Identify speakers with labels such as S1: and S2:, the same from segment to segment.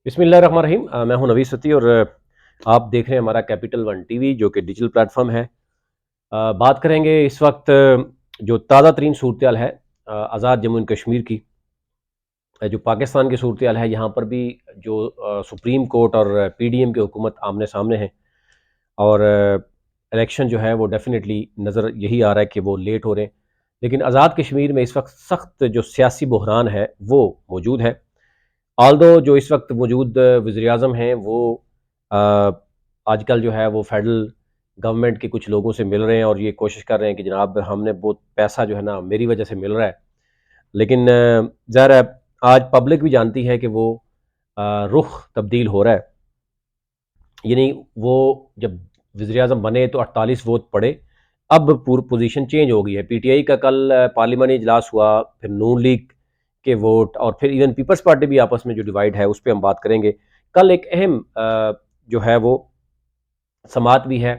S1: बिस्मिल्लाहिर्रहमानिर्रहीम। मैं हूं नवीद सती और आप देख रहे हैं हमारा कैपिटल वन टीवी जो कि डिजिटल प्लेटफॉर्म है। बात करेंगे इस वक्त जो ताज़ा तरीन सूरत है आज़ाद जम्मू एंड कश्मीर की। जो पाकिस्तान की सूरत है यहाँ पर भी जो सुप्रीम कोर्ट और पीडीएम की हुकूमत आमने सामने है और इलेक्शन जो है वो डेफिनेटली नज़र यही आ रहा है कि वो लेट हो रहे हैं। लेकिन आज़ाद कश्मीर में इस वक्त सख्त जो सियासी बहरान है वो मौजूद है। ऑल्दो जो इस वक्त मौजूद वज़ीर आज़म हैं वो अ, आजकल जो है वो फेडरल गवर्नमेंट के कुछ लोगों से मिल रहे हैं और ये कोशिश कर रहे हैं कि जनाब हमने बहुत पैसा जो है ना मेरी वजह से मिल रहा है। लेकिन ज़ाहिर है आज पब्लिक भी जानती है कि वो रुख तब्दील हो रहा है। यानी वो जब वज़ीर आज़म बने तो 48 वोट पड़े, अब पूरी पोजीशन चेंज हो गई है। पीटीआई का कल पार्लियामानी इजलास हुआ, फिर नून लीग के वोट और फिर इवन पीपल्स पार्टी भी आपस में जो डिवाइड है उस पे हम बात करेंगे। कल एक अहम जो है वो समात भी है,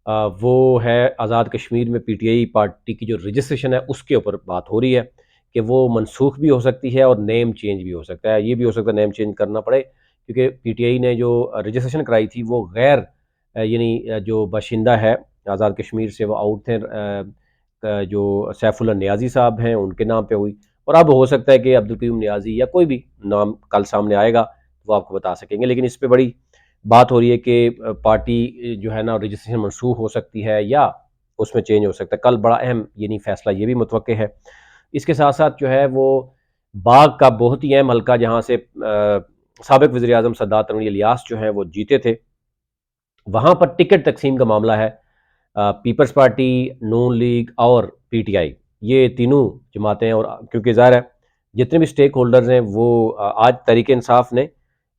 S1: वो है आज़ाद कश्मीर में पीटीआई पार्टी की जो रजिस्ट्रेशन है उसके ऊपर बात हो रही है कि वो मनसूख भी हो सकती है और नेम चेंज भी हो सकता है। ये भी हो सकता है नेम चेंज करना पड़े क्योंकि पीटीआई ने जो रजिस्ट्रेशन कराई थी वो गैर यानी जो बाशिंदा है आज़ाद कश्मीर से वो आउट थे, जो सैफुल्ला नियाज़ी साहब हैं उनके नाम पे हुई और अब हो सकता है कि अब्दुल कयूम नियाज़ी या कोई भी नाम कल सामने आएगा वो आपको बता सकेंगे। लेकिन इस पे बड़ी बात हो रही है कि पार्टी जो है ना रजिस्ट्रेशन मनसूख हो सकती है या उसमें चेंज हो सकता है। कल बड़ा अहम यानी फैसला ये भी मुतवक्के है। इसके साथ साथ जो है वो बाग का बहुत ही अहम हल्का जहाँ से साबिक वज़ीर आज़म सद्दात तनवीर इलियास जो हैं वो जीते थे, वहाँ पर टिकट तकसीम का मामला है। पीपल्स पार्टी, नून लीग और पीटीआई ये तीनों जमातें और क्योंकि ज़ाहिर है जितने भी स्टेक होल्डर्स हैं वो आज तहरीक इंसाफ ने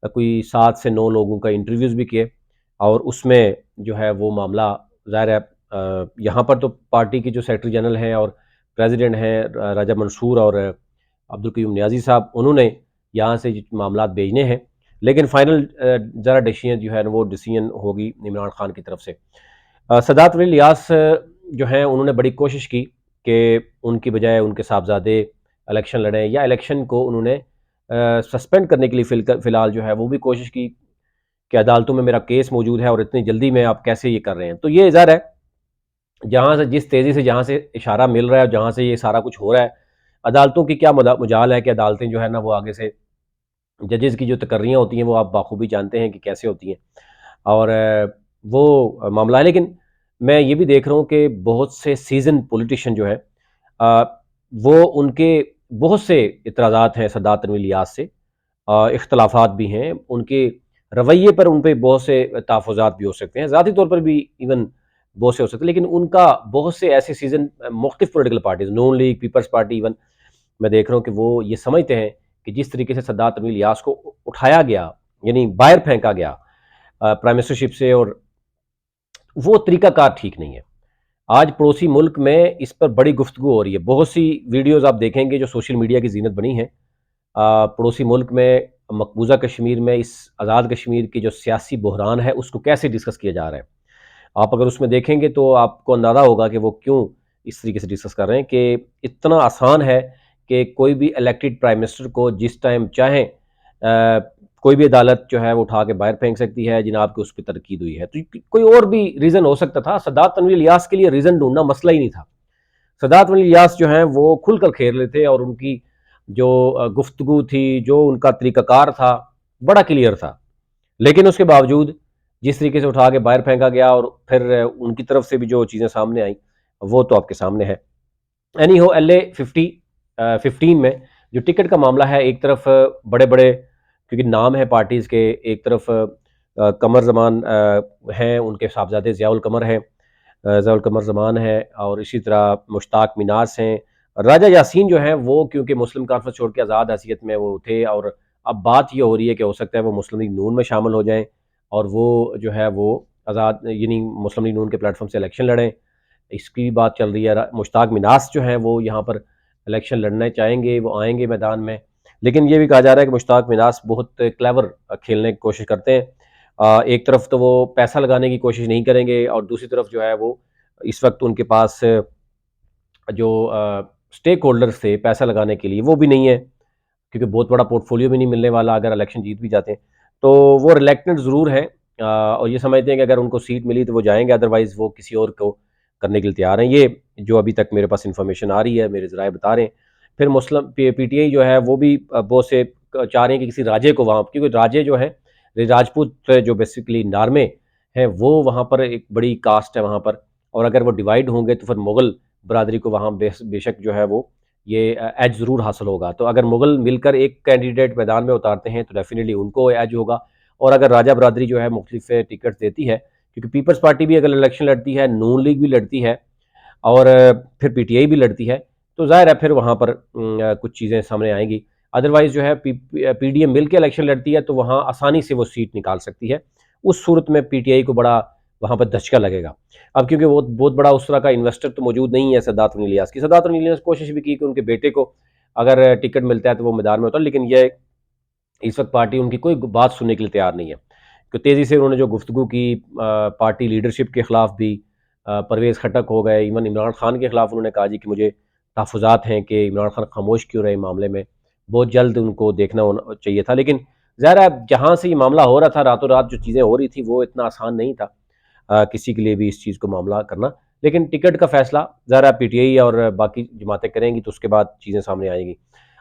S1: कोई 7 से 9 लोगों का इंटरव्यूज़ भी किए और उसमें जो है वो मामला ज़ाहिर है यहाँ पर तो पार्टी के जो सेक्रेटरी जनरल हैं और प्रेसिडेंट हैं राजा मंसूर और अब्दुल कयूम नियाज़ी साहब उन्होंने यहाँ से मामला भेजने हैं। लेकिन फाइनल ज़रा डिसीजन जो है वो डिसीजन होगी इमरान खान की तरफ से। सदात वली लियास जो हैं उन्होंने बड़ी कोशिश की कि उनकी बजाय उनके साहबजादे इलेक्शन लड़ें या इलेक्शन को उन्होंने सस्पेंड करने के लिए फ़िलहाल जो है वो भी कोशिश की कि अदालतों में मेरा केस मौजूद है और इतनी जल्दी में आप कैसे ये कर रहे हैं। तो ये ज़ाहिर है जहाँ से जिस तेज़ी से जहाँ से इशारा मिल रहा है और जहाँ से ये सारा कुछ हो रहा है, अदालतों की क्या मजाल है कि अदालतें जो है ना वो आगे से जजेस की जो तकर्रियाँ होती हैं वो आप बाखूबी जानते हैं कि कैसे होती हैं और वो मामला है। लेकिन मैं ये भी देख रहा हूँ कि बहुत से सीज़न पॉलिटिशियन जो है अ, वो उनके बहुत से इतराज़ात हैं सद्दात तनवीर इलियास से, इख्तलाफात भी हैं, उनके रवैये पर उन पे बहुत से तहफ़्फ़ुज़ात भी हो सकते हैं, ज़ाती तौर पर भी इवन बहुत से हो सकते हैं। लेकिन उनका बहुत से ऐसे सीज़न मुख्तलिफ़ पॉलिटिकल पार्टीज़ नून लीग, पीपल्स पार्टी इवन मैं देख रहा हूँ कि वो ये समझते हैं कि जिस तरीके से सद्दात तनवीर इलियास को उठाया गया, यानी बाहर फेंका गया प्राइम मिनिस्टरशिप से और वो तरीकाकार ठीक नहीं है। आज पड़ोसी मुल्क में इस पर बड़ी गुफ्तगू हो रही है। बहुत सी वीडियोज़ आप देखेंगे जो सोशल मीडिया की ज़ीनत बनी हैं। पड़ोसी मुल्क में मकबूज़ा कश्मीर में इस आज़ाद कश्मीर की जो सियासी बहरान है उसको कैसे डिस्कस किया जा रहा है। आप अगर उसमें देखेंगे तो आपको अंदाज़ा होगा कि वो क्यों इस तरीके से डिस्कस कर रहे हैं कि इतना आसान है कि कोई भी इलेक्टेड प्राइम मिनिस्टर को जिस टाइम चाहें कोई भी अदालत जो है वो उठा के बाहर फेंक सकती है, जनाब की उस पर तरकीद हुई है। तो कोई और भी रीज़न हो सकता था। सद्दात तनवीर इलियास के लिए रीज़न ढूंढना मसला ही नहीं था। सदात वली इलियास जो हैं वो खुलकर खेल रहे थे और उनकी जो गुफ्तगू थी, जो उनका तरीक़ाकार था, बड़ा क्लियर था। लेकिन उसके बावजूद जिस तरीके से उठा के बाहर फेंका गया और फिर उनकी तरफ से भी जो चीज़ें सामने आईं, वो तो आपके सामने है। एनी हो एलए 15 में जो टिकट का मामला है, एक तरफ बड़े-बड़े क्योंकि नाम है पार्टीज़ के, एक तरफ कमर ज़मान हैं, उनके साहबज़ादे ज़िया उल कमर हैं, ज़िया उल कमर ज़मान है और इसी तरह मुश्ताक मिनास हैं। राजा यासीन जो हैं वो क्योंकि मुस्लिम कॉन्फ्रेंस छोड़ के आज़ाद हैसियत में वो थे और अब बात ये हो रही है कि हो सकता है वो मुस्लिम लीग नून में शामिल हो जाएँ और वो जो है वो आज़ाद यानी मुस्लिम लीग नून के प्लेटफ़ॉर्म से इलेक्शन लड़ें। इसकी भी बात चल रही है। मुश्ताक मिनास जो हैं वो यहाँ पर इलेक्शन लड़ना चाहेंगे, वो आएँगे मैदान में। लेकिन ये भी कहा जा रहा है कि मुश्ताक मिनास बहुत क्लेवर खेलने की कोशिश करते हैं। एक तरफ तो वो पैसा लगाने की कोशिश नहीं करेंगे और दूसरी तरफ जो है वो इस वक़्त उनके पास जो स्टेक होल्डर्स थे पैसा लगाने के लिए वो भी नहीं है, क्योंकि बहुत बड़ा पोर्टफोलियो भी नहीं मिलने वाला अगर इलेक्शन जीत भी जाते हैं। तो वो रिलेक्टेंट ज़रूर हैं, और ये समझते हैं कि अगर उनको सीट मिली तो वो जाएंगे, अदरवाइज़ वो किसी और को करने के लिए तैयार हैं। ये जो अभी तक मेरे पास इन्फॉर्मेशन आ रही है, मेरे ज़राए बता रहे हैं। फिर मुस्लिम पीटीआई जो है वो भी बहुत से चाह रहे हैं कि किसी राजे को वहाँ, क्योंकि राजे जो है राजपूत जो बेसिकली नार्मे हैं वो वहाँ पर एक बड़ी कास्ट है वहाँ पर, और अगर वो डिवाइड होंगे तो फिर मुग़ल बरादरी को वहाँ बेशक जो है वो ये एज ज़रूर हासिल होगा। तो अगर मुग़ल मिलकर एक कैंडिडेट मैदान में उतारते हैं तो डेफिनेटली उनको एज होगा, और अगर राजा बरादरी जो है मुख्तलिफ टिकट देती है, क्योंकि पीपल्स पार्टी भी अगर इलेक्शन लड़ती है, नून लीग भी लड़ती है, और फिर पीटीआई भी लड़ती है, तो ज़ाहिर है फिर वहाँ पर कुछ चीज़ें सामने आएंगी। अदरवाइज़ जो है पीडीएम मिल के इलेक्शन लड़ती है तो वहाँ आसानी से वो सीट निकाल सकती है। उस सूरत में पीटीआई को बड़ा वहाँ पर धचका लगेगा। अब क्योंकि वो बहुत बड़ा उस तरह का इन्वेस्टर तो मौजूद नहीं है सदात गनी इलियास की। सदात गनी इलियास ने कोशिश भी की कि उनके बेटे को अगर टिकट मिलता है तो वो मैदान में उतर, लेकिन ये इस वक्त पार्टी उनकी कोई बात सुनने के लिए तैयार नहीं है। तो तेज़ी से उन्होंने जो गुफ्तगू की पार्टी लीडरशिप के ख़िलाफ़ भी, परवेज़ खटक हो गए, इवन इमरान खान के ख़िलाफ़ उन्होंने कहा जी कि मुझे तहफ़्फ़ुज़ात हैं कि इमरान खान खामोश क्यों रहे मामले में, बहुत जल्द उनको देखना होना चाहिए था। लेकिन ज़ाहिर है जहाँ से ये मामला हो रहा था, रातों रात जो चीज़ें हो रही थी वो इतना आसान नहीं था किसी के लिए भी इस चीज़ को मामला करना। लेकिन टिकट का फ़ैसला ज़रा पीटीआई और बाकी जमातें करेंगी तो उसके बाद चीज़ें सामने आएँगी।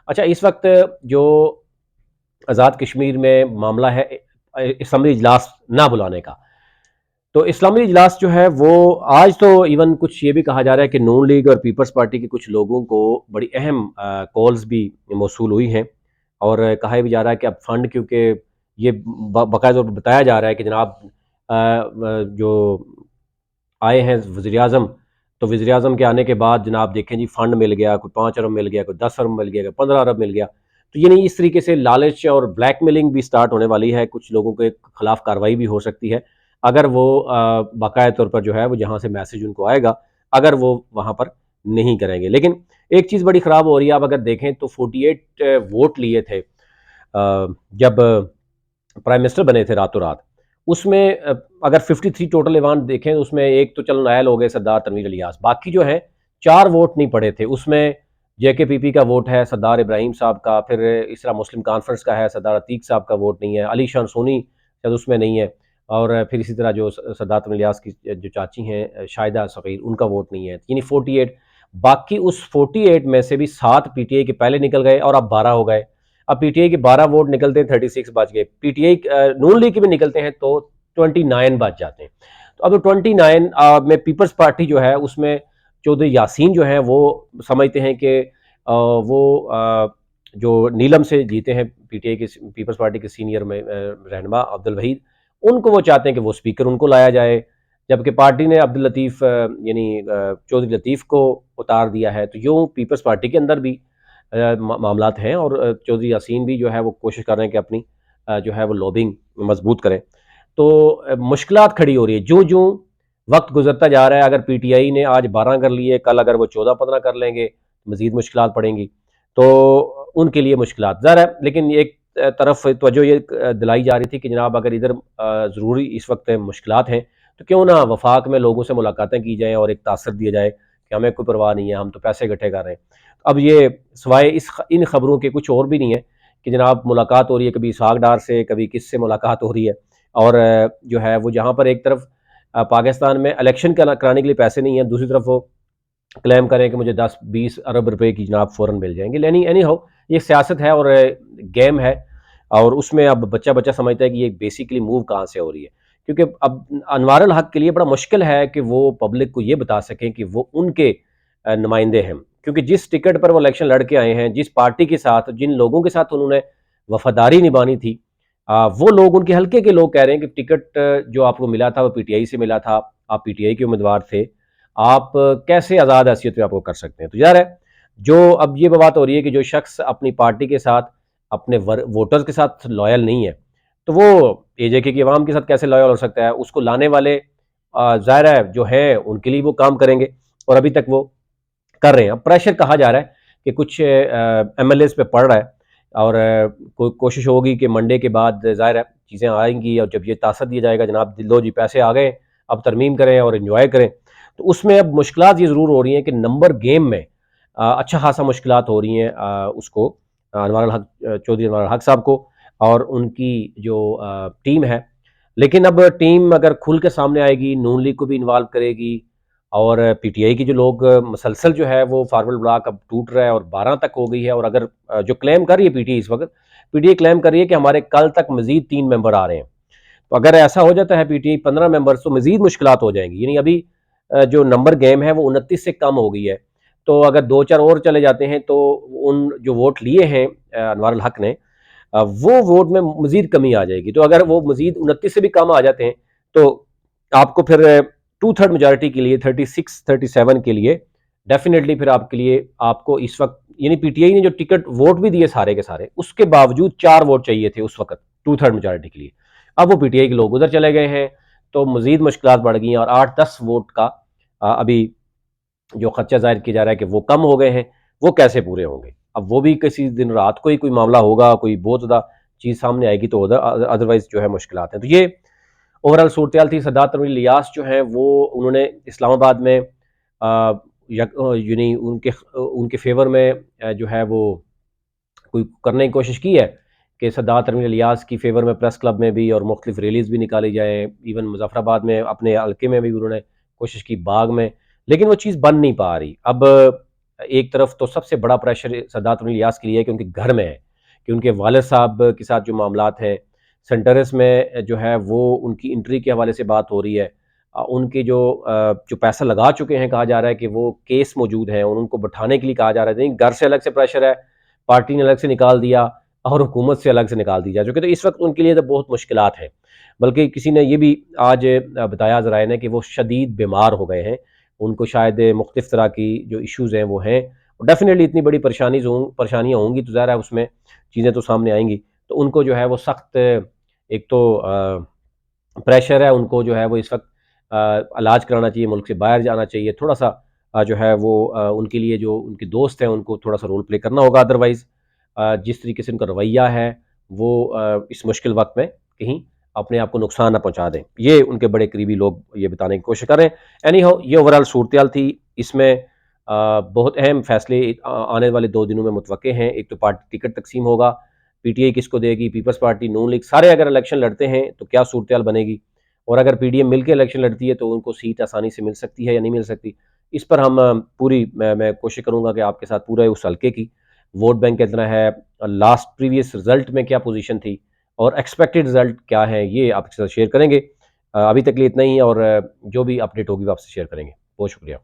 S1: अच्छा, इस वक्त जो आज़ाद कश्मीर में मामला है इसम्बली इजलास ना बुलाने का, तो इस्लामी इजलास जो है वो आज, तो इवन कुछ ये भी कहा जा रहा है कि नून लीग और पीपल्स पार्टी के कुछ लोगों को बड़ी अहम कॉल्स भी मौसूल हुई हैं, और कहा भी जा रहा है कि अब फंड, क्योंकि ये बाकायदा तौर पर बताया जा रहा है कि जनाब जो आए हैं वज़ीर आज़म, तो वज़ीर आज़म के आने के बाद जनाब देखें जी फंड मिल गया, कोई 5 अरब मिल गया, कोई 10 अरब मिल गया, कोई 15 अरब मिल गया। तो ये नहीं, इस तरीके से लालच और ब्लैकमेलिंग भी स्टार्ट होने वाली है, कुछ लोगों के खिलाफ कार्रवाई भी हो सकती है अगर वो बाकायदा तौर पर जो है वो जहाँ से मैसेज उनको आएगा, अगर वो वहाँ पर नहीं करेंगे। लेकिन एक चीज़ बड़ी ख़राब हो रही है, आप अगर देखें तो 48 वोट लिए थे जब प्राइम मिनिस्टर बने थे रातों रात। उसमें अगर 53 टोटल ऐवान देखें, उसमें एक तो चलो नायल हो गए सरदार तनवीर इलियास, बाकी जो है 4 वोट नहीं पड़े थे। उसमें जेकेपीपी का वोट है, सरदार इब्राहिम साहब का, फिर इस तरह मुस्लिम कॉन्फ्रेंस का है, सरदार अतीक साहब का वोट नहीं है, अली शान सोनी शायद उसमें नहीं है, और फिर इसी तरह जो सरदार तनवीर इलियास की जो चाची हैं शाहिदा सग़ीर, उनका वोट नहीं है, यानी 48। बाकी उस 48 में से भी 7 पीटीआई के पहले निकल गए और अब 12 हो गए। अब पीटीआई के 12 वोट निकलते हैं, 36 बच गए। पीटीआई नून लीग के भी निकलते हैं तो 29 बच जाते हैं। तो अब 29 में पीपल्स पार्टी जो है उसमें चौधरी यासीन जो है वो समझते हैं कि वो जो नीलम से जीते हैं पीटीआई के, पीपल्स पार्टी के सीनियर में रहनुमा अब्दुल वहीद, उनको वो चाहते हैं कि वो स्पीकर उनको लाया जाए, जबकि पार्टी ने अब्दुल लतीफ़ यानी चौधरी लतीफ़ को उतार दिया है। तो यूँ पीपल्स पार्टी के अंदर भी मामलात हैं, और चौधरी यासीन भी जो है वो कोशिश कर रहे हैं कि अपनी जो है वो लॉबिंग मजबूत करें। तो मुश्किलात खड़ी हो रही है ज्यों ज्यों वक्त गुजरता जा रहा है। अगर पीटीआई ने आज 12 कर लिए, कल अगर वो 14-15 कर लेंगे, मजीद मुश्किलात पड़ेंगी, तो उनके लिए मुश्किलात ज़ाहिर है। लेकिन एक तरफ तवज्जो ये दिलाई जा रही थी कि जनाब अगर इधर ज़रूरी इस वक्त मुश्किलात हैं, तो क्यों ना वफाक में लोगों से मुलाकातें की जाएँ और एक तासर दिया जाए कि हमें कोई परवाह नहीं है, हम तो पैसे इकट्ठे कर रहे हैं। अब ये सिवाय इन खबरों के कुछ और भी नहीं है कि जनाब मुलाकात हो रही है, कभी इसहाक डार से, कभी किससे मुलाकात हो रही है, और जो है वो जहाँ पर एक तरफ पाकिस्तान में इलेक्शन कराने के लिए पैसे नहीं है, दूसरी तरफ वो क्लेम करें कि मुझे 10-20 अरब रुपए की जनाब फ़ौरन मिल जाएंगे। एनी हाउ, ये सियासत है और गेम है, और उसमें अब बच्चा बच्चा समझता है कि ये बेसिकली मूव कहाँ से हो रही है, क्योंकि अब अनवार अल हक के लिए बड़ा मुश्किल है कि वो पब्लिक को ये बता सकें कि वो उनके नुमाइंदे हैं, क्योंकि जिस टिकट पर वो इलेक्शन लड़ के आए हैं, जिस पार्टी के साथ, जिन लोगों के साथ उन्होंने वफादारी निभानी थी, वो लोग, उनके हल्के के लोग कह रहे हैं कि टिकट जो आपको मिला था वो पीटीआई से मिला था, आप पीटीआई के उम्मीदवार थे, आप कैसे आज़ाद हैसियत में आपको कर सकते हैं। तो ज़ाहिर है, जो अब ये बात हो रही है कि जो शख्स अपनी पार्टी के साथ, अपने वोटर्स के साथ लॉयल नहीं है, तो वो एजेके की आवाम के साथ कैसे लॉयल हो सकता है। उसको लाने वाले ज़ाहिर है जो है उनके लिए वो काम करेंगे, और अभी तक वो कर रहे हैं। अब प्रेशर कहा जा रहा है कि कुछ एमएलएस पे पड़ रहा है, और कोशिश होगी कि मंडे के बाद ज़ाहिर है चीज़ें आएंगी, और जब ये तासर दिया जाएगा जनाब लो जी पैसे आ गए, अब तरमीम करें और इन्जॉय करें, तो उसमें अब मुश्किलात ये ज़रूर हो रही हैं कि नंबर गेम में अच्छा खासा मुश्किलात हो रही हैं उसको, अनवार अल हक, चौधरी अनवार अल हक साहब को। और उनकी जो टीम है। लेकिन अब टीम अगर खुल के सामने आएगी, नून लीग को भी इन्वॉल्व करेगी और पीटीआई की जो लोग मसलसल जो है वो फॉरवर्ड ब्लॉक अब टूट रहा है और 12 तक हो गई है। और अगर जो क्लेम कर रही है पीटीआई इस वक्त, पीटीआई क्लेम कर रही है कि हमारे कल तक मजीद 3 मेंबर आ रहे हैं। तो अगर ऐसा हो जाता है पीटीआई 15 मेंबर्स, तो मजीद मुश्किलात हो जाएंगी। यानी अभी जो नंबर गेम है वो 29 से कम हो गई है। तो अगर 2-4 और चले जाते हैं तो उन जो वोट लिए हैं अनवार अल हक ने, वो वोट में मजीद कमी आ जाएगी। तो अगर वो मजीद 29 से भी कम आ जाते हैं तो आपको फिर 2/3 मेजोरिटी के लिए 36-37 के लिए डेफिनेटली फिर आपके लिए आपको इस वक्त, यानी पीटीआई ने जो टिकट वोट भी दिए सारे के सारे, उसके बावजूद 4 वोट चाहिए थे उस वक्त 2/3 मेजोरिटी के लिए। अब वो पीटीआई के लोग उधर चले गए हैं तो मजीद मुश्किलात बढ़ गई हैं और 8-10 वोट का अभी जो खर्चा जाहिर किया जा रहा है कि वो कम हो गए हैं, वो कैसे पूरे होंगे। अब वो भी किसी दिन रात को ही कोई मामला होगा, कोई बहुत ज़्यादा चीज़ सामने आएगी तो अदरवाइज जो है मुश्किलात हैं। तो ये ओवरऑल सूरत थी। सदात तनवीर इलियास जो है वो उन्होंने इस्लामाबाद में यानी उनके उनके फेवर में जो है वो कोई करने की कोशिश की है कि सदात तनवीर इलियास की फेवर में प्रेस क्लब में भी और मुख्तलिफ रैलीज भी निकाली जाए। इवन मुजफ्फराबाद में अपने हल्के में भी उन्होंने कोशिश की, बाग में, लेकिन वो चीज़ बन नहीं पा रही। अब एक तरफ तो सबसे बड़ा प्रेशर सदात तनवीर इलियास के लिए है कि उनके घर में है, कि उनके वालिद साहब के साथ जो मामलात हैं सेंटरस में जो है वो उनकी एंट्री के हवाले से बात हो रही है। उनके जो पैसा लगा चुके हैं, कहा जा रहा है कि वो केस मौजूद हैं और उनको बैठाने के लिए कहा जा रहा है। नहीं, घर से अलग से प्रेशर है, पार्टी ने अलग से निकाल दिया और हुकूमत से अलग से निकाल दी जा चुकी है। तो इस वक्त उनके लिए तो बहुत मुश्किलात हैं। बल्कि किसी ने ये भी आज बताया ज़राए ने कि वो शदीद बीमार हो गए हैं, उनको शायद मुख्तलिफ तरह की जो इश्यूज़ हैं वो हैं। डेफिनेटली इतनी बड़ी परेशानियाँ होंगी तो ज़ाहिर है उसमें चीज़ें तो सामने आएंगी। तो उनको जो है वो सख्त एक तो प्रेशर है, उनको जो है वो इस वक्त इलाज कराना चाहिए, मुल्क से बाहर जाना चाहिए। थोड़ा सा जो है वो उनके लिए जो उनके दोस्त हैं उनको थोड़ा सा रोल प्ले करना होगा। अदरवाइज़ जिस तरीके से उनका रवैया है वो इस मुश्किल वक्त में कहीं अपने आप को नुकसान ना पहुंचा दें, ये उनके बड़े करीबी लोग ये बताने की कोशिश कर रहे हैं। एनी हाउ, ये ओवरऑल सूरत थी। इसमें बहुत अहम फैसले आने वाले 2 दिनों में मुतवक्के हैं। एक तो पार्टी टिकट तकसीम होगा, पीटीआई किसको देगी, पीपल्स पार्टी, नून लीग, सारे अगर इलेक्शन लड़ते हैं तो क्या सूरत बनेगी, और अगर पीडीएम मिलकर इलेक्शन लड़ती है तो उनको सीट आसानी से मिल सकती है या नहीं मिल सकती। इस पर हम पूरी मैं कोशिश करूंगा कि आपके साथ पूरे उस हल्के की वोट बैंक कितना है, लास्ट प्रीवियस रिजल्ट में क्या पोजीशन थी और एक्सपेक्टेड रिजल्ट क्या है, ये आपके साथ शेयर करेंगे। अभी तक लिए इतना ही, और जो भी अपडेट होगी वो आपसे शेयर करेंगे। बहुत शुक्रिया।